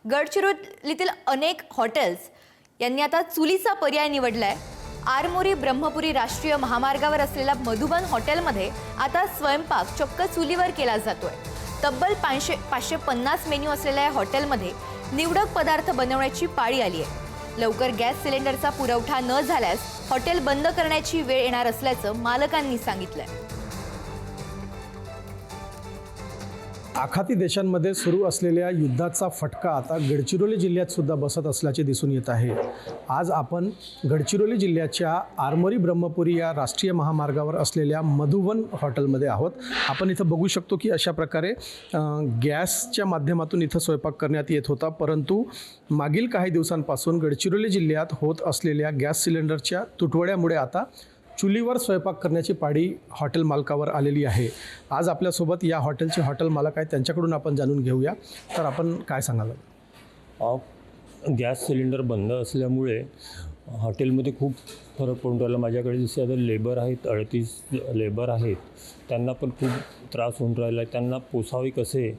गडचिरोलीतील अनेक हॉटेल्स यांनी आता चुलीचा पर्याय निवडलाय। आरमोरी ब्रह्मपुरी राष्ट्रीय महामार्गावर असलेल्या मधुबन हॉटेलमध्ये आता स्वयंपाक चक्क चुलीवर केला जातोय। तब्बल 550 मेन्यू असलेल्या हॉटेलमध्ये निवडक पदार्थ बनवण्याची पाळी आली आहे। लवकर गॅस सिलेंडरचा पुरवठा न झाल्यास हॉटेल बंद करण्याची वेळ येणार असल्याचं मालकांनी सांगितलंय। आखाती देशांमध्ये सुरू असलेल्या युद्धाचा फटका आता गडचिरोली जिल्ह्यात सुद्धा बसत असल्याचे दिसून येत आहे। आज आपण गडचिरोली जिल्ह्याच्या आरमोरी ब्रह्मपुरी या राष्ट्रीय महामार्गावर असलेल्या मधुबन हॉटेलमध्ये आहोत। आपण इथं बघू शकतो की अशा प्रकारे गॅसच्या माध्यमातून इथं स्वयंपाक करण्यात येत होता, परंतु मागील काही दिवसांपासून गडचिरोली जिल्ह्यात होत असलेल्या गॅस सिलेंडरच्या तुटवड्यामुळे आता चुलीवर स्वयंपाक करण्याची पाळी हॉटेल मालकावर आलेली आहे। आज आपल्यासोबत या हॉटेलचे हॉटेल मालक आहेत, त्यांच्याकडून आपण जाणून घेऊया। तर आपण काय सांगाल? गॅस सिलेंडर बंद असल्यामुळे हॉटेलमध्ये खूप फरक पडून राहिला। माझ्याकडे जसे आता लेबर आहेत, 38 लेबर आहेत, त्यांना पण खूप त्रास होऊन राहिला आहे। त्यांना पोसावे कसे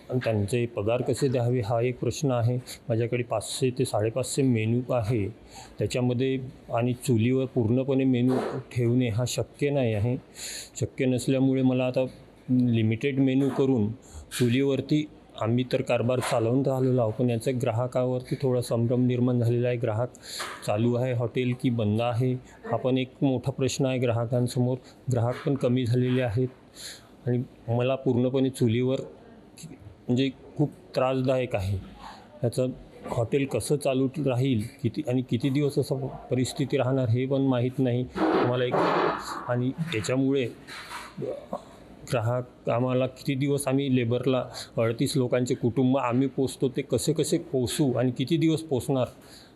आणि त्यांचे पगार कसे द्यावे हा एक प्रश्न आहे। माझ्याकडे 500 ते 550 मेनू आहे, त्याच्यामध्ये आणि चुलीवर पूर्णपणे मेनू ठेवणे हा शक्य नाही आहे। शक्य नसल्यामुळे मला आता लिमिटेड मेनू करून चुलीवरती आम्ही तर कारभार चालवून राहिलेलो आहोत, पण याचा ग्राहकावरती थोडा संभ्रम निर्माण झालेला आहे। ग्राहक चालू आहे हॉटेल की बंद आहे हा पण एक मोठा प्रश्न आहे ग्राहकांसमोर। ग्राहक पण कमी झालेले आहेत आणि मला पूर्णपणे चुलीवर म्हणजे खूप त्रासदायक आहे। याचं हॉटेल कसं चालू राहील, किती दिवस असं परिस्थिती राहणार हे पण माहीत नाही मला एक। आणि याच्यामुळे ग्राहक आम्हाला किती दिवस आम्ही लेबरला 38 लोकांचे कुटुंब आम्ही पोसतो, ते कसे पोसू आणि किती दिवस पोसणार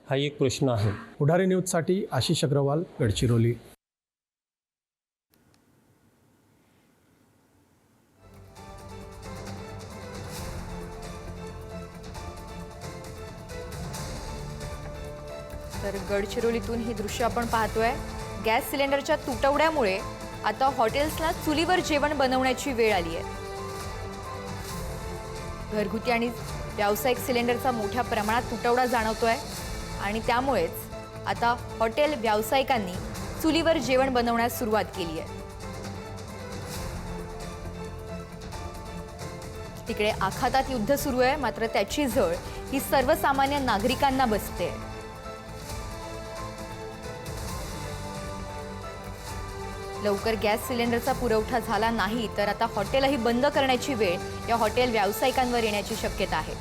हा एक प्रश्न आहे। पुढारी न्यूजसाठी आशिष अग्रवाल, गडचिरोली। तर गडचिरोलीतून ही दृश्य आपण पाहतोय। गॅस सिलेंडरच्या तुटवड्यामुळे आता हॉटेल्सला चुलीवर जेवण बनवण्याची वेळ आली आहे। घरगुती आणि व्यावसायिक सिलेंडरचा मोठ्या प्रमाणात तुटवडा जाणवतोय आणि त्यामुळेच आता हॉटेल व्यावसायिकांनी चुलीवर जेवण बनवण्यास सुरुवात केली आहे। तिकडे आखातात युद्ध सुरू आहे, मात्र त्याची झळ ही सर्वसामान्य नागरिकांना बसते। लवकर गॅस सिलेंडरचा पुरवठा झाला नाही तर आता हॉटेलही बंद करण्याची वेळ या हॉटेल व्यावसायिकांवर येण्याची शक्यता आहे।